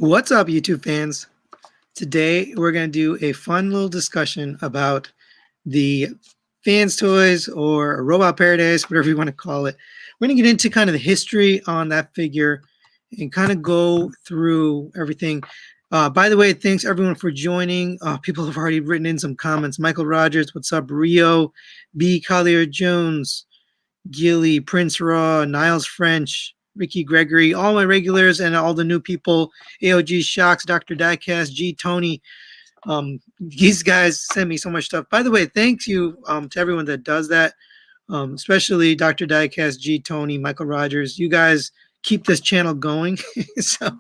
What's up, YouTube fans? Today, we're going to do a fun little discussion about the fans toys or Robot Paradise, whatever you want to call it. We're going to get into kind of the history on that figure and kind of go through everything. By the way, thanks everyone for joining. People have already written in some comments. Michael Rogers, what's up? Rio, B. Collier Jones, Gilly, Prince Raw, Niles French, Ricky Gregory, all my regulars and all the new people, AOG Shocks, Dr. Diecast, G Tony. These guys send me so much stuff. By the way, thank you to everyone that does that, especially Dr. Diecast, G Tony, Michael Rogers. You guys keep this channel going. So,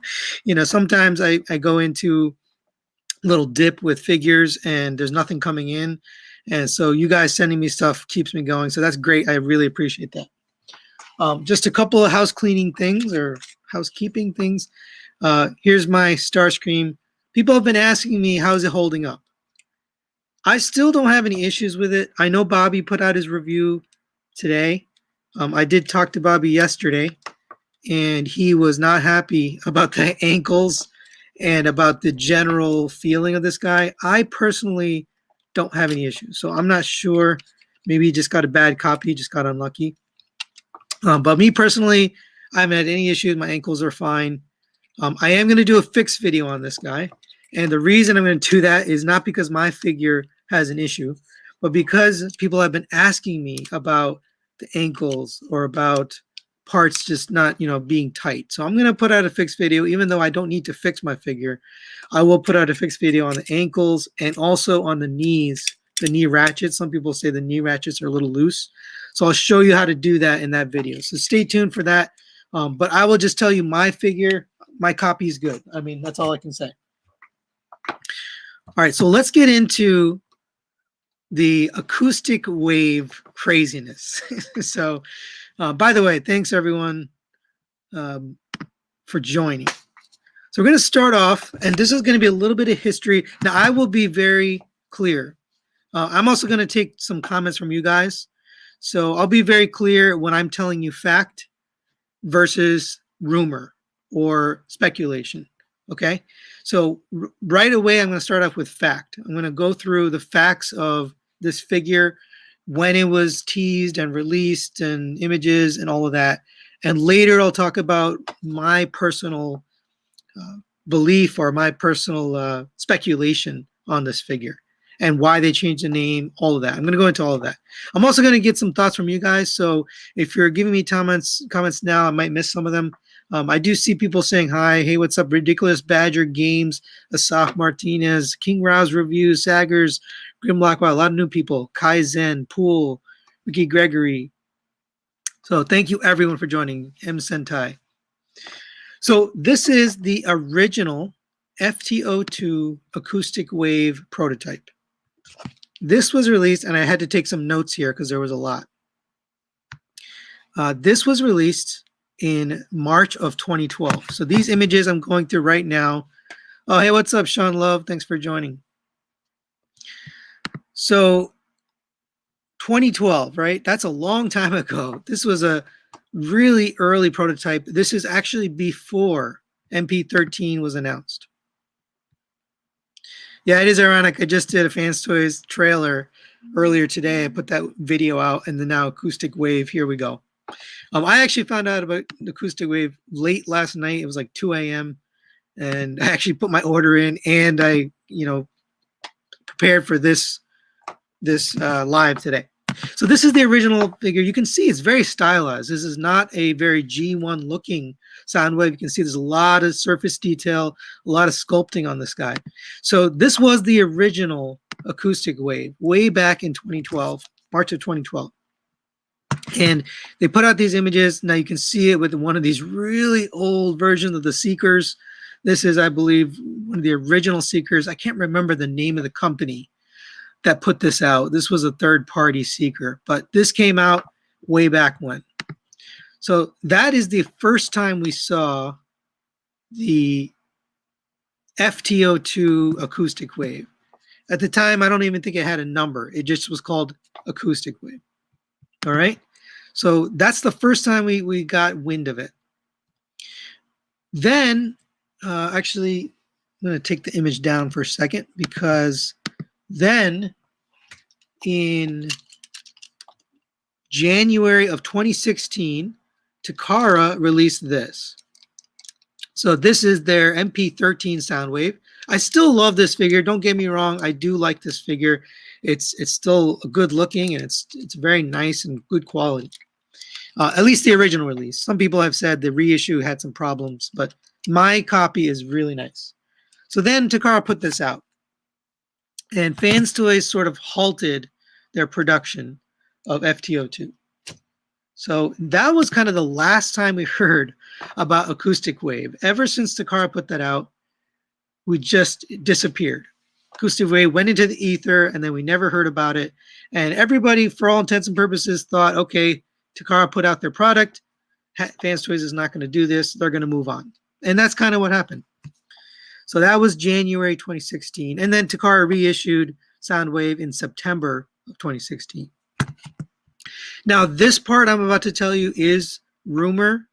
sometimes I go into a little dip with figures and there's nothing coming in. And so you guys sending me stuff keeps me going. So that's great. I really appreciate that. Just a couple of house cleaning things or housekeeping things. Here's my Starscream. People have been asking me, how's it holding up? I still don't have any issues with it. I know Bobby put out his review today. I did talk to Bobby yesterday, and he was not happy about the ankles and about the general feeling of this guy. I personally don't have any issues, so I'm not sure. Maybe he just got a bad copy, just got unlucky. But me personally, I haven't had any issues. My ankles are fine. I am going to do a fix video on this guy. And the reason I'm going to do that is not because my figure has an issue, but because people have been asking me about the ankles or about parts just not, being tight. So I'm going to put out a fix video, even though I don't need to fix my figure. I will put out a fix video on the ankles and also on the knees, the knee ratchets. Some people say the knee ratchets are a little loose. So I'll show you how to do that in that video. So stay tuned for that. But I will just tell you my figure, my copy is good. I mean, that's all I can say. All right, so let's get into the Acoustic Wave craziness. So, by the way, thanks everyone for joining. So we're going to start off, and this is going to be a little bit of history. Now, I will be very clear. I'm also going to take some comments from you guys. So I'll be very clear when I'm telling you fact versus rumor or speculation. Okay, so right away, I'm going to start off with fact. I'm going to go through the facts of this figure, when it was teased and released and images and all of that. And later I'll talk about my personal belief or my personal speculation on this figure and why they changed the name, all of that. I'm going to go into all of that. I'm also going to get some thoughts from you guys. So if you're giving me comments now, I might miss some of them. I do see people saying hi. Hey, what's up? Ridiculous Badger Games, Asaf Martinez, King Rouse Reviews, Saggers, Grimlock. Wow, a lot of new people. Kai Zen, Pool, Ricky Gregory. So thank you everyone for joining. M Sentai. So this is the original FTO2 Acoustic Wave prototype. This was released, and I had to take some notes here because there was a lot. This was released in March of 2012. So these images I'm going through right now. Oh, hey, what's up, Sean Love? Thanks for joining. So 2012, right? That's a long time ago. This was a really early prototype. This is actually before MP13 was announced. Yeah, it is ironic. I just did a Fans Toys trailer earlier today. I put that video out, and then now Acoustic Wave. Here we go. I actually found out about the Acoustic Wave late last night. It was like 2 a.m. and I actually put my order in, and I, prepared for this live today. So this is the original figure. You can see it's very stylized. This is not a very G1 looking Soundwave. You can see there's a lot of surface detail, a lot of sculpting on this guy. So this was the original Acoustic Wave way back in 2012, March of 2012. And they put out these images. Now you can see it with one of these really old versions of the Seekers. This is, I believe, one of the original Seekers. I can't remember the name of the company that put this out. This was a third-party Seeker, but this came out way back when. So that is the first time we saw the FTO2 Acoustic Wave. At the time, I don't even think it had a number. It just was called Acoustic Wave. All right? So that's the first time we got wind of it. Then Actually, I'm going to take the image down for a second, because then in January of 2016, Takara released this. So this is their MP13 Soundwave. I still love this figure. Don't get me wrong. I do like this figure. It's still good looking, and it's very nice and good quality. At least the original release. Some people have said the reissue had some problems, but my copy is really nice. So then Takara put this out, and Fans Toys sort of halted their production of FTO2. So that was kind of the last time we heard about Acoustic Wave. Ever since Takara put that out, we just disappeared. Acoustic Wave went into the ether, and then we never heard about it. And everybody, for all intents and purposes, thought, okay, Takara put out their product. Fans Toys is not going to do this. They're going to move on. And that's kind of what happened. So that was January 2016. And then Takara reissued Soundwave in September of 2016. Now, this part I'm about to tell you is rumor.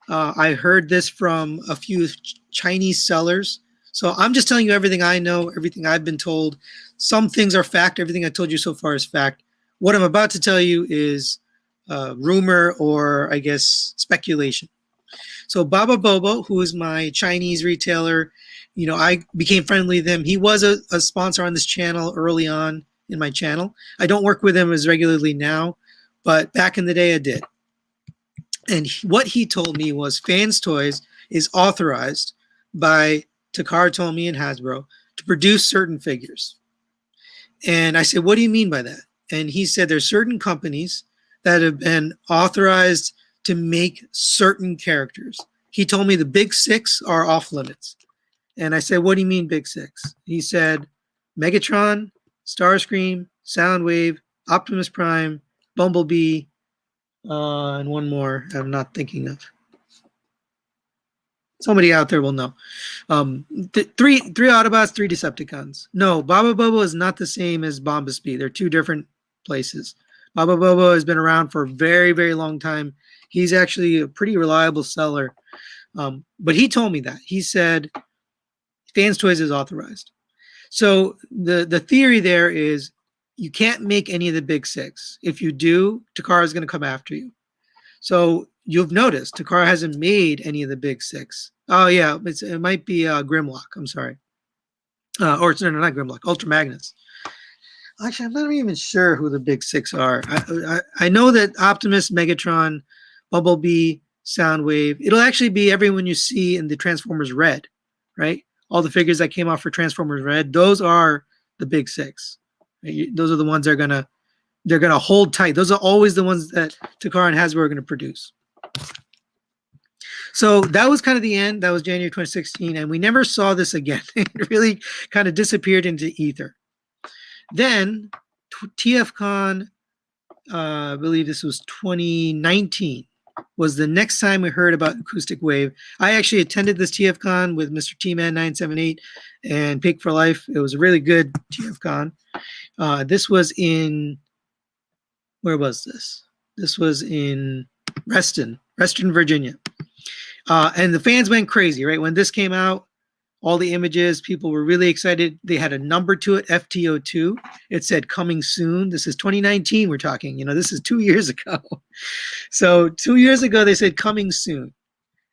I heard this from a few Chinese sellers. So I'm just telling you everything I know, everything I've been told. Some things are fact. Everything I told you so far is fact. What I'm about to tell you is rumor, or I guess speculation. So Baba Bobo, who is my Chinese retailer, I became friendly with him. He was a sponsor on this channel early on in my channel. I don't work with him as regularly now, but back in the day I did. And what he told me was Fans Toys is authorized by Takara Tomy and Hasbro to produce certain figures. And I said, what do you mean by that? And he said there's certain companies that have been authorized to make certain characters. He told me the big six are off limits. And I said, what do you mean big six? He said Megatron, Starscream, Soundwave, Optimus Prime, Bumblebee, and one more I'm not thinking of. Somebody out there will know. Three Autobots, 3 Decepticons. No, Baba Bobo is not the same as Bombasbee. They're two different places. Baba Bobo has been around for a very, very long time. He's actually a pretty reliable seller. But he told me that. He said Fans Toys is authorized. So the theory there is you can't make any of the big six. If you do, Takara is going to come after you. So you've noticed Takara hasn't made any of the big six. Oh yeah, it might be Grimlock. I'm sorry, or no, not Grimlock. Ultra Magnus. Actually, I'm not even sure who the big six are. I know that Optimus, Megatron, Bumblebee, Soundwave. It'll actually be everyone you see in the Transformers Red, right? All the figures that came out for Transformers Red. Those are the big six. Those are the ones they're gonna hold tight. Those are always the ones that Takara and Hasbro are gonna produce. So that was kind of the end. That was January 2016, and we never saw this again. It really kind of disappeared into ether. Then TFCon, I believe this was 2019, was the next time we heard about Acoustic Wave. I actually attended this TFCon with Mr. T-Man 978 and Pig for Life. It was a really good TFCon. This was in, where was this? This was in Reston, Virginia. And the fans went crazy, right? When this came out, all the images, people were really excited. They had a number to it, FTO2. It said coming soon. This is 2019 we're talking. This is 2 years ago. So 2 years ago, they said coming soon.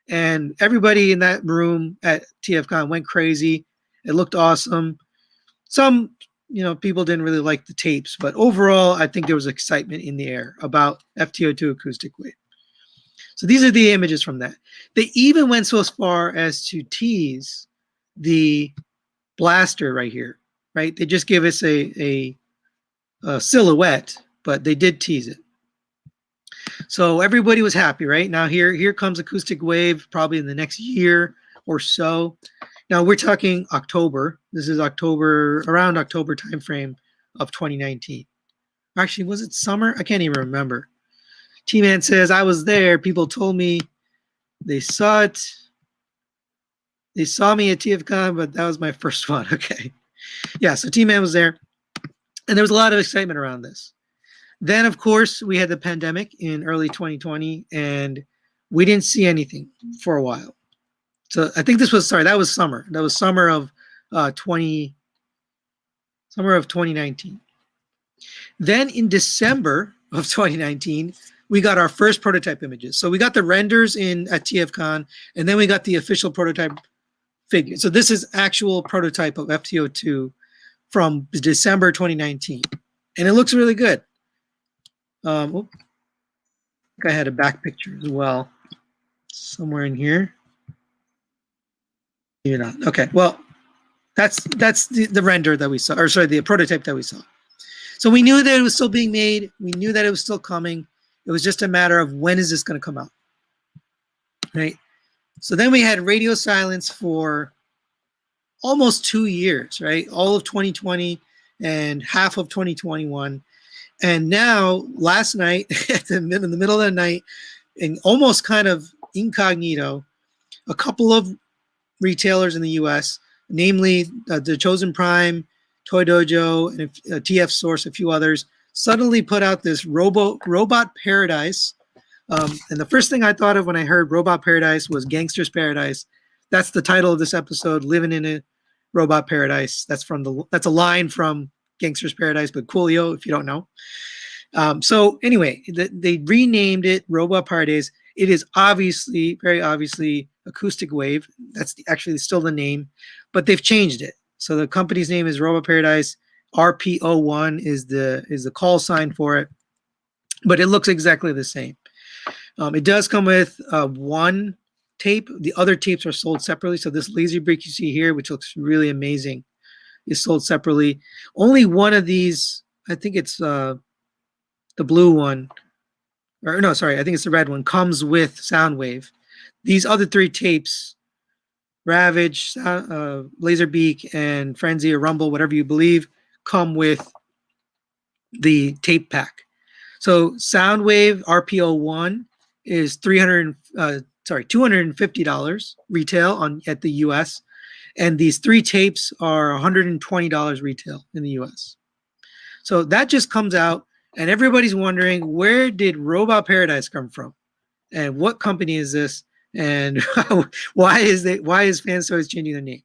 And everybody in that room at TFCon went crazy. It looked awesome. Some, people didn't really like the tapes, but overall, I think there was excitement in the air about FTO2 Acoustic Wave. So these are the images from that. They even went so far as to tease the blaster right here, right? They just give us a silhouette, but they did tease it. So everybody was happy, right? Now here comes Acoustic Wave, probably in the next year or so. Now we're talking October. This is October, around October timeframe of 2019. Actually, was it summer? I can't even remember. T-Man says, I was there. People told me they saw it. They saw me at TFCon, but that was my first one. Okay. Yeah, so T-Man was there. And there was a lot of excitement around this. Then, of course, we had the pandemic in early 2020, and we didn't see anything for a while. So I think this was, sorry, that was summer. That was summer of 2019. Then in December of 2019, we got our first prototype images. So we got the renders in at TFCon, and then we got the official prototype figure. So this is actual prototype of FTO2 from December 2019, and it looks really good. I think I had a back picture as well, somewhere in here. Maybe not. Okay, well, that's the render that we saw, or sorry, the prototype that we saw. So we knew that it was still being made. We knew that it was still coming. It was just a matter of when is this going to come out, right? So then we had radio silence for almost 2 years, right? All of 2020 and half of 2021. And now, last night, in the middle of the night, and almost kind of incognito, a couple of retailers in the US, namely the Chosen Prime, Toy Dojo, and TF Source, a few others, suddenly put out this Robot Paradise. And the first thing I thought of when I heard Robot Paradise was Gangster's Paradise. That's the title of this episode, Living in a Robot Paradise. That's a line from Gangster's Paradise, but Coolio, if you don't know. So anyway, they renamed it Robot Paradise. It is obviously, very obviously, Acoustic Wave. That's actually still the name, but they've changed it. So the company's name is Robot Paradise. RPO1 is the call sign for it, but it looks exactly the same. It does come with one tape. The other tapes are sold separately. So this laser brick you see here, which looks really amazing, is sold separately. Only one of these, I think it's the blue one, or no, sorry, I think it's the red one, comes with Soundwave. These other three tapes, Ravage, Laserbeak, and Frenzy or Rumble, whatever you believe, come with the tape pack. So Soundwave RPO1 is $250 retail at the US, and these three tapes are $120 retail in the US. So that just comes out, and everybody's wondering, where did Robot Paradise come from, and what company is this, and why is Fans Toys changing their name?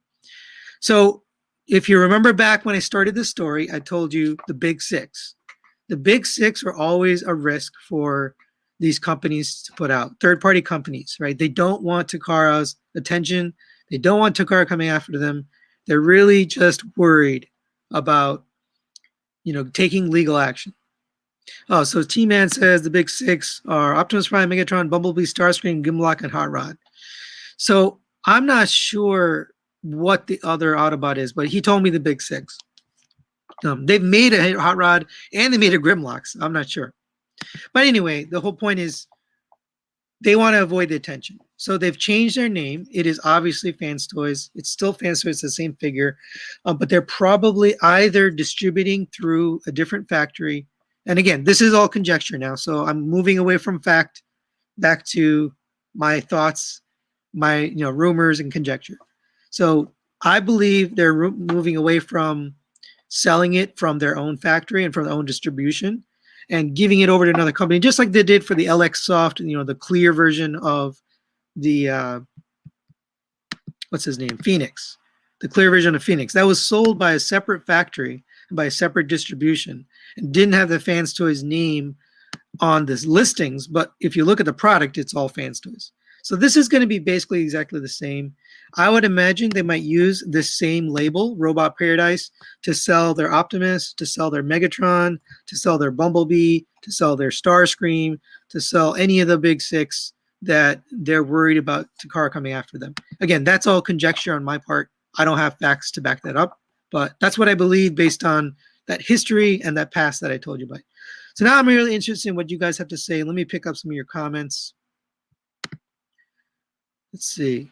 So if you remember back when I started this story, I told you the big six. The big six are always a risk for these companies to put out, third-party companies, right? They don't want Takara's attention. They don't want Takara coming after them. They're really just worried about, taking legal action. Oh, so T-Man says the big six are Optimus Prime, Megatron, Bumblebee, Starscream, Gimlock, and Hot Rod. So I'm not sure what the other Autobot is, but he told me the big six. They've made a Hot Rod and they made a Grimlock. So I'm not sure. But anyway, the whole point is they want to avoid the attention. So they've changed their name. It is obviously Fans Toys. It's still Fans Toys, the same figure. But they're probably either distributing through a different factory. And again, this is all conjecture now. So I'm moving away from fact back to my thoughts, my rumors and conjecture. So I believe they're moving away from selling it from their own factory and from their own distribution and giving it over to another company, just like they did for the LX Soft, the clear version of the what's his name, Phoenix, the clear version of Phoenix. That was sold by a separate factory and by a separate distribution and didn't have the Fans Toys name on the listings. But if you look at the product, it's all Fans Toys. So this is going to be basically exactly the same. I would imagine they might use this same label, Robot Paradise, to sell their Optimus, to sell their Megatron, to sell their Bumblebee, to sell their Starscream, to sell any of the big six that they're worried about Takara coming after them. Again, that's all conjecture on my part. I don't have facts to back that up, but that's what I believe based on that history and that past that I told you about. So now I'm really interested in what you guys have to say. Let me pick up some of your comments. Let's see.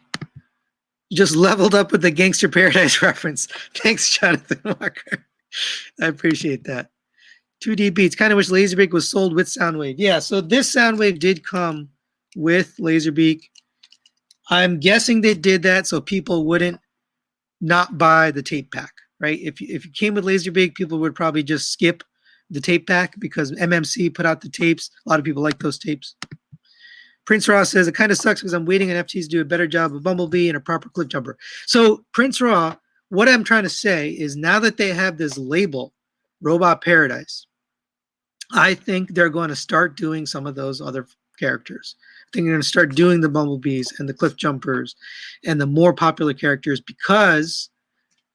You just leveled up with the Gangster Paradise reference. Thanks, Jonathan Walker. I appreciate that. 2D Beats. Kind of wish Laserbeak was sold with Soundwave. Yeah, so this Soundwave did come with Laserbeak. I'm guessing they did that so people wouldn't not buy the tape pack, right? If it came with Laserbeak, people would probably just skip the tape pack because MMC put out the tapes. A lot of people like those tapes. Prince Raw says, it kind of sucks because I'm waiting on FTs to do a better job of Bumblebee and a proper clip jumper. So Prince Raw, what I'm trying to say is now that they have this label, Robot Paradise, I think they're going to start doing some of those other characters. I think they're going to start doing the Bumblebees and the Cliff Jumpers and the more popular characters because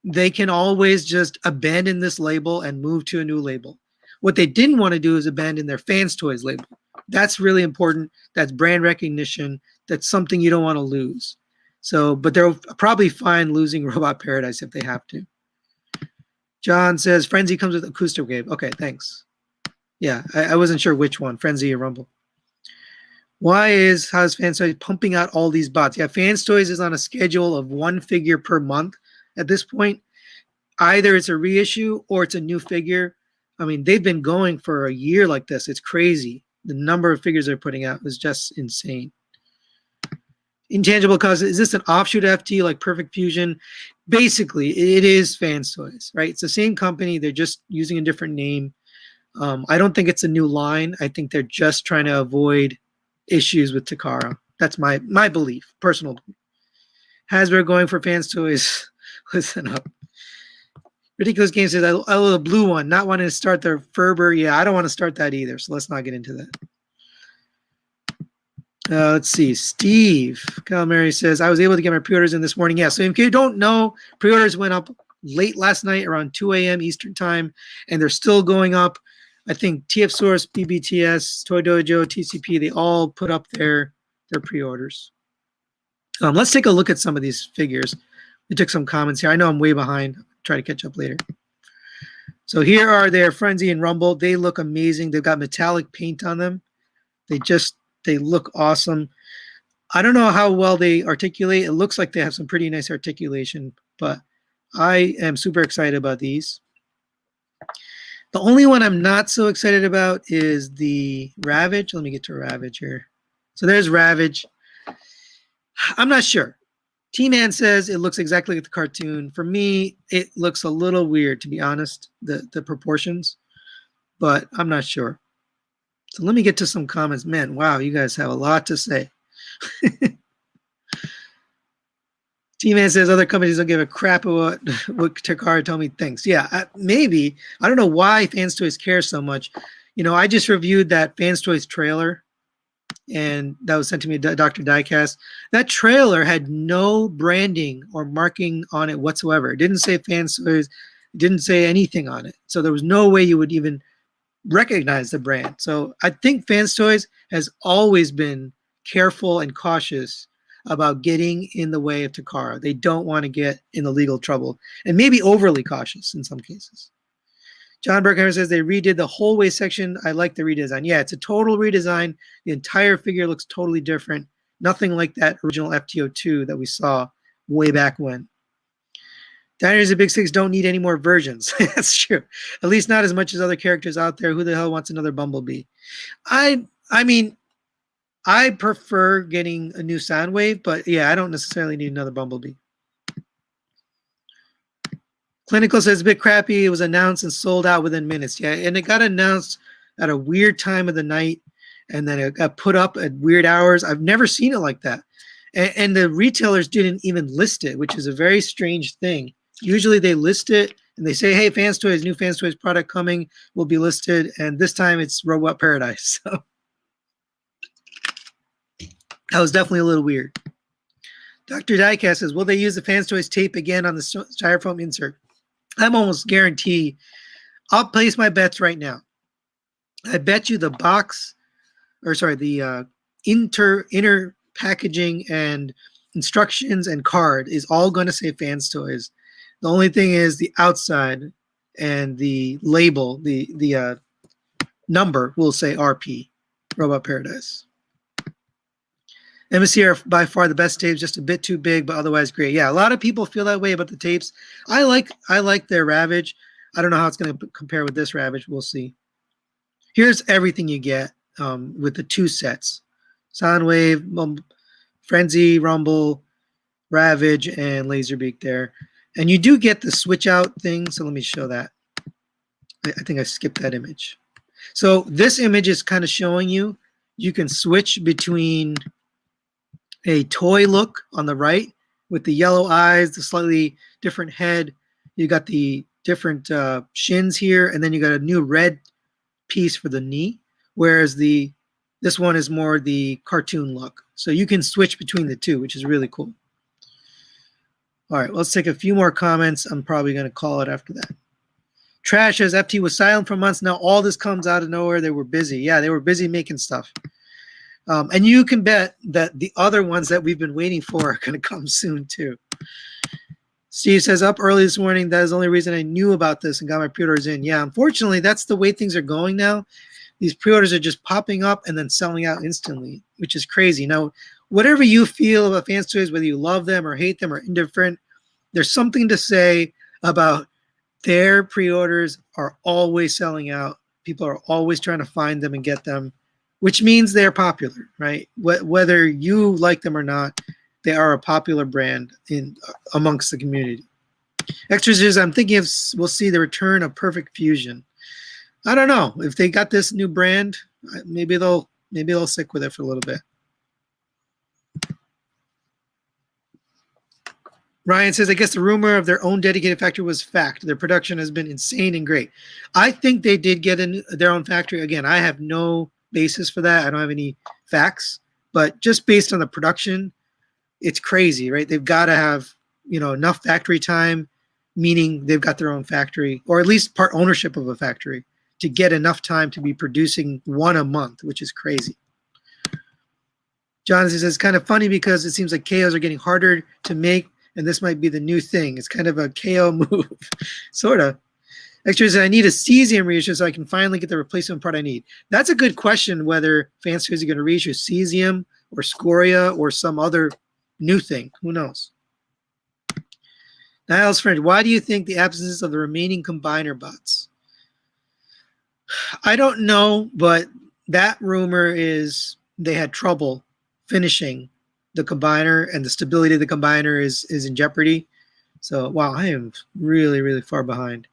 they can always just abandon this label and move to a new label. What they didn't want to do is abandon their Fans Toys label. That's really important. That's brand recognition. That's something you don't want to lose. So, but they're probably fine losing Robot Paradise if they have to. John says, Frenzy comes with Acoustic Wave. Okay, thanks. Yeah, I wasn't sure which one, Frenzy or Rumble. How's Fans Toys pumping out all these bots? Yeah, Fans Toys is on a schedule of 1 figure per month at this point. Either it's a reissue or it's a new figure. I mean, they've been going for a year like this. It's crazy. The number of figures they're putting out is just insane. Intangible Cause, is this an offshoot FT like Perfect Fusion? Basically, it is Fans Toys, right? It's the same company. They're just using a different name. I don't think it's a new line. I think they're just trying to avoid issues with Takara. That's my belief, personal belief. Hasbro going for Fans Toys. Listen up. Ridiculous Game says, I love the blue one, not wanting to start their Ferber. Yeah, I don't want to start that either, so let's not get into that. Let's see. Steve Calamari says, I was able to get my pre-orders in this morning. Yeah, so if you don't know, pre-orders went up late last night around 2 a.m. Eastern time, and they're still going up. I think TF Source, BBTS, Toy Dojo, TCP, they all put up their pre-orders. Let's take a look at some of these figures. We took some comments here. I know I'm way behind. I'll try to catch up later. So here are their Frenzy and Rumble. They look amazing. They've got metallic paint on them. They look awesome. I don't know how well they articulate. It looks like they have some pretty nice articulation, but I am super excited about these. The only one I'm not so excited about is the Ravage. Let me get to Ravage here. So there's Ravage. I'm not sure. T-Man says it looks exactly like the cartoon. For me, it looks a little weird, to be honest, the proportions, but I'm not sure. So let me get to some comments. Man, wow, you guys have a lot to say. T-Man says other companies don't give a crap about what Takara told me. Thanks. Yeah, maybe. I don't know why Fans Toys care so much. You know, I just reviewed that Fans Toys trailer, and that was sent to me by Dr. Diecast. That trailer had no branding or marking on it whatsoever. It didn't say Fans Toys. It didn't say anything on it. So there was no way you would even recognize the brand. So I think Fans Toys has always been careful and cautious about getting in the way of Takara. They don't want to get in the legal trouble, and maybe overly cautious in some cases. John Berkheimer says they redid the whole way section. I like the redesign. Yeah, it's a total redesign. The entire figure looks totally different. Nothing like that original FTO2 that we saw way back when. Diners and Big Six don't need any more versions. That's true. At least not as much as other characters out there. Who the hell wants another Bumblebee? I mean, I prefer getting a new Soundwave, but yeah, I don't necessarily need another Bumblebee. Clinical says it's a bit crappy. It was announced and sold out within minutes. Yeah, and it got announced at a weird time of the night, and then it got put up at weird hours. I've never seen it like that. And the retailers didn't even list it, which is a very strange thing. Usually they list it and they say, hey, Fans Toys, new Fans Toys product coming will be listed. And this time it's Robot Paradise. So that was definitely a little weird. Dr. Diecast says, will they use the Fans Toys tape again on the styrofoam insert? I'm almost guaranteed. I'll place my bets right now. I bet you the inner packaging and instructions and card is all going to say Fans Toys. The only thing is the outside and the label, the number will say RP, Robot Paradise. MSC are by far the best tapes, just a bit too big, but otherwise great. Yeah, a lot of people feel that way about the tapes. I like their Ravage. I don't know how it's going to compare with this Ravage. We'll see. Here's everything you get with the two sets. Soundwave, Frenzy, Rumble, Ravage, and Laserbeak there. And you do get the switch out thing, so let me show that. I think I skipped that image. So this image is kind of showing you You can switch between a toy look on the right with the yellow eyes, the slightly different head. You got the different shins here, and then you got a new red piece for the knee, whereas this one is more the cartoon look. So you can switch between the two, which is really cool. All right, let's take a few more comments. I'm probably going to call it after that. Trash says FT was silent for months. Now all this comes out of nowhere. They were busy. Yeah, they were busy making stuff. And you can bet that the other ones that we've been waiting for are going to come soon too. Steve says, up early this morning. That is the only reason I knew about this and got my pre-orders in. Yeah, unfortunately, that's the way things are going now. These pre-orders are just popping up and then selling out instantly, which is crazy. Now, whatever you feel about Fans Toys, whether you love them or hate them or indifferent, there's something to say about their pre-orders are always selling out. People are always trying to find them and get them, which means they're popular, right? Whether you like them or not, they are a popular brand amongst the community. Extras is, I'm thinking we'll see the return of Perfect Fusion. I don't know if they got this new brand. Maybe they'll stick with it for a little bit. Ryan says, I guess the rumor of their own dedicated factory was fact. Their production has been insane and great. I think they did get in their own factory. Again, I have no basis for that. I don't have any facts, but just based on the production, it's crazy, right? They've got to have, enough factory time, meaning they've got their own factory, or at least part ownership of a factory, to get enough time to be producing one a month, which is crazy. Jonathan says, it's kind of funny because it seems like KOs are getting harder to make, and this might be the new thing. It's kind of a KO move, sort of. Extra says, I need a cesium reissue so I can finally get the replacement part I need. That's a good question, whether Fans Toys are going to reissue cesium or scoria or some other new thing. Who knows? Niles French, why do you think the absence of the remaining combiner bots? I don't know, but that rumor is they had trouble finishing the combiner, and the stability of the combiner is in jeopardy. So, wow, I am really, really far behind.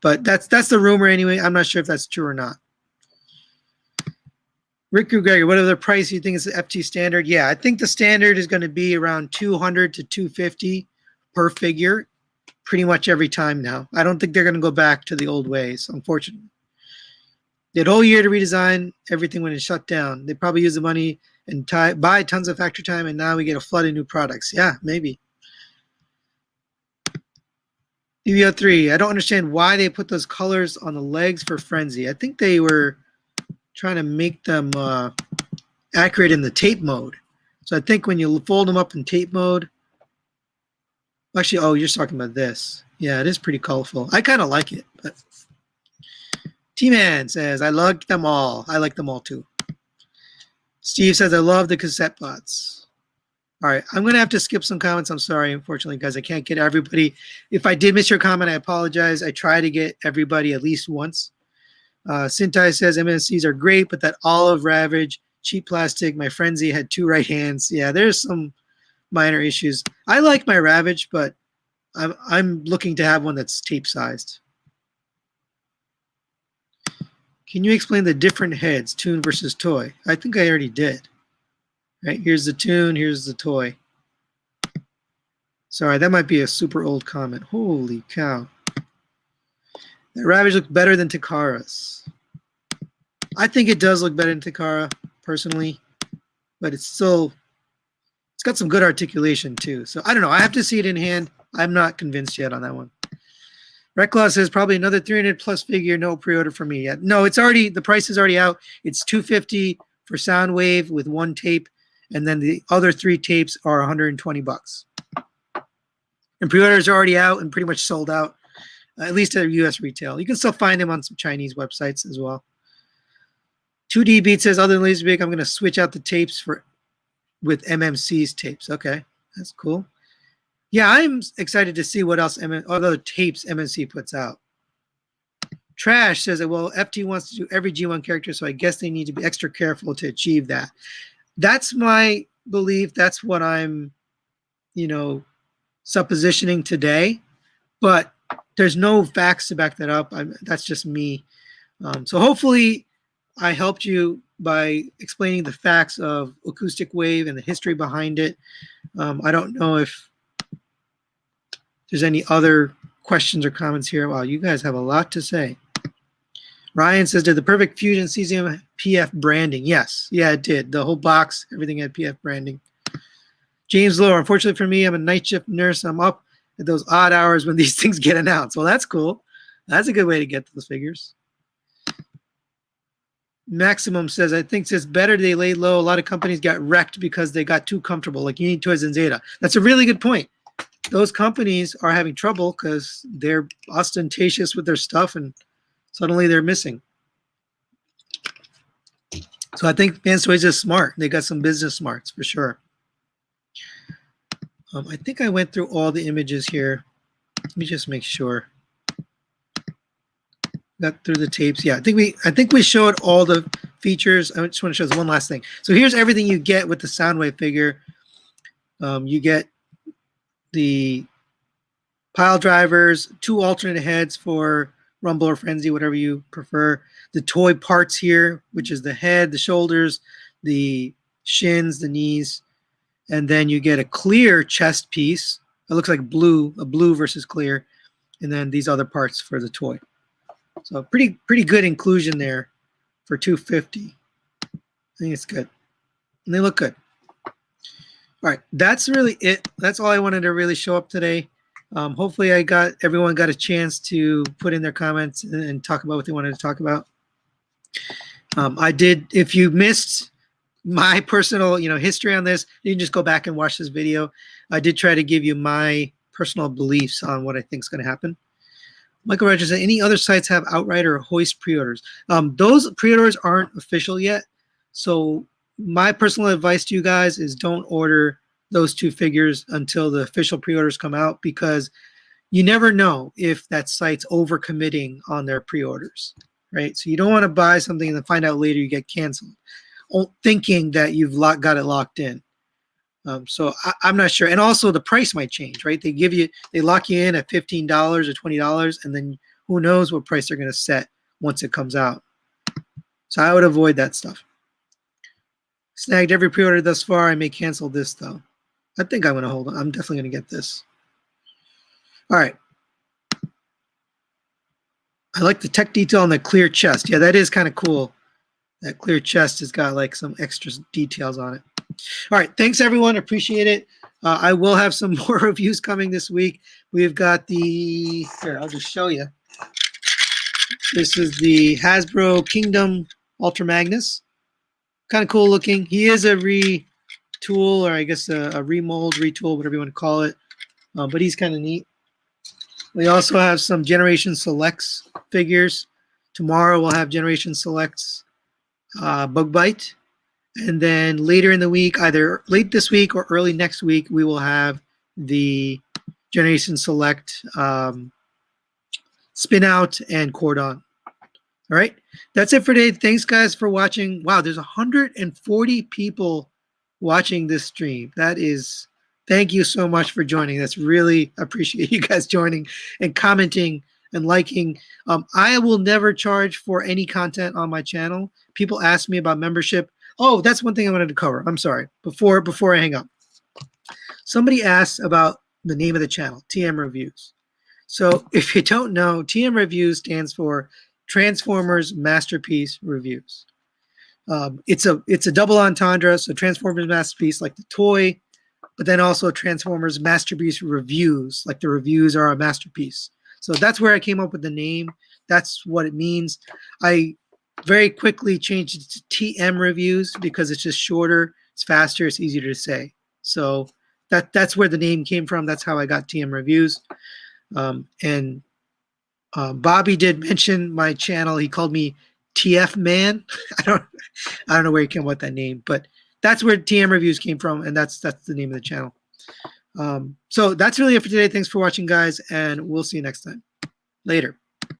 But that's the rumor anyway. I'm not sure if that's true or not. Rick Gregory, what other price do you think is the FT standard? Yeah, I think the standard is going to be around $200 to $250 per figure pretty much every time now. I don't think they're going to go back to the old ways, unfortunately. They had a whole year to redesign everything when it shut down. They probably use the money and buy tons of factory time, and now we get a flood of new products. Yeah, maybe. DVO3, I don't understand why they put those colors on the legs for Frenzy. I think they were trying to make them accurate in the tape mode. So I think when you fold them up in tape mode, actually, oh, you're talking about this. Yeah, it is pretty colorful. I kind of like it. But T-Man says, I like them all. I like them all too. Steve says, I love the cassette bots. All right, I'm going to have to skip some comments. I'm sorry, unfortunately, guys. I can't get everybody. If I did miss your comment, I apologize. I try to get everybody at least once. Sintai says, MNCs are great, but that olive ravage, cheap plastic, my Frenzy had two right hands. Yeah, there's some minor issues. I like my Ravage, but I'm looking to have one that's tape-sized. Can you explain the different heads, tune versus toy? I think I already did. Right, here's the tune, here's the toy. Sorry, that might be a super old comment. Holy cow. That Ravage looks better than Takara's. I think it does look better than Takara, personally. But it's got some good articulation, too. So, I don't know. I have to see it in hand. I'm not convinced yet on that one. Reclaw says probably another 300 plus figure, no pre-order for me yet. No, it's already, the price is already out. It's $250 for Soundwave with one tape, and then the other 3 tapes are $120. And pre-orders are already out and pretty much sold out, at least at US retail. You can still find them on some Chinese websites as well. 2D Beat says, other than Laserbake, I'm going to switch out the tapes with MMC's tapes. Okay, that's cool. Yeah, I'm excited to see what else other tapes MMC puts out. Trash says that, well, FT wants to do every G1 character, so I guess they need to be extra careful to achieve that. That's my belief. That's what I'm, suppositioning today. But there's no facts to back that up. That's just me. So hopefully I helped you by explaining the facts of Acoustic Wave and the history behind it. I don't know if there's any other questions or comments here. Wow, you guys have a lot to say. Ryan says, did the Perfect Fusion cesium PF branding? Yes. Yeah, it did. The whole box, everything had PF branding. James Lower, unfortunately for me, I'm a night shift nurse. I'm up at those odd hours when these things get announced. Well, that's cool. That's a good way to get those figures. Maximum says, I think it's better they lay low. A lot of companies got wrecked because they got too comfortable, like Unity Toys and Zeta. That's a really good point. Those companies are having trouble because they're ostentatious with their stuff and suddenly they're missing. So I think Fans Toys is smart. They got some business smarts for sure. I think I went through all the images here. Let me just make sure. Got through the tapes. Yeah, I think we showed all the features. I just want to show this one last thing. So here's everything you get with the Soundwave figure. You get the pile drivers, 2 alternate heads for Rumble or Frenzy, whatever you prefer. The toy parts here, which is the head, the shoulders, the shins, the knees, and then you get a clear chest piece. It looks like blue, a blue versus clear, and then these other parts for the toy. So pretty good inclusion there for $250. I think it's good, and they look good. All right, that's really it. That's all I wanted to really show up today. Hopefully everyone got a chance to put in their comments and talk about what they wanted to talk about. I did, if you missed my personal history on this, you can just go back and watch this video. I did try to give you my personal beliefs on what I think is going to happen. Michael Rogers said, any other sites have outright or hoist pre-orders? Those pre-orders aren't official yet. So my personal advice to you guys is don't order those 2 figures until the official pre-orders come out, because you never know if that site's overcommitting on their pre-orders, right? So you don't want to buy something and then find out later you get canceled, thinking that you've got it locked in. So I'm not sure. And also the price might change, right? They lock you in at $15 or $20, and then who knows what price they're going to set once it comes out. So I would avoid that stuff. Snagged every pre-order thus far. I may cancel this though. I think I'm going to hold on. I'm definitely going to get this. All right. I like the tech detail on the clear chest. Yeah, that is kind of cool. That clear chest has got like some extra details on it. All right. Thanks, everyone. Appreciate it. I will have some more reviews coming this week. We've got here, I'll just show you. This is the Hasbro Kingdom Ultra Magnus. Kind of cool looking. He is a retool, or I guess a remold, retool, whatever you want to call it. But he's kind of neat. We also have some Generation Selects figures. Tomorrow we'll have Generation Selects Bug Bite. And then later in the week, either late this week or early next week, we will have the Generation Select Spin Out and Cordon. All right, that's it for today. Thanks, guys, for watching. Wow, there's 140 people watching this stream. Thank you so much for joining. That's really appreciate you guys joining and commenting and liking. I will never charge for any content on my channel. People ask me about membership. Oh, that's one thing I wanted to cover. I'm sorry. Before I hang up, somebody asked about the name of the channel, TM Reviews. So if you don't know, TM Reviews stands for Transformers Masterpiece Reviews. It's a double entendre. So Transformers Masterpiece, like the toy, but then also Transformers Masterpiece Reviews, like the reviews are a masterpiece. So that's where I came up with the name. That's what it means. I very quickly changed it to TM Reviews because it's just shorter, it's faster, it's easier to say. So that's where the name came from. That's how I got TM Reviews. Bobby did mention my channel. He called me TF Man. I don't know where he came up with that name, but that's where TM Reviews came from, and that's the name of the channel. So that's really it for today. Thanks for watching, guys, and we'll see you next time. Later.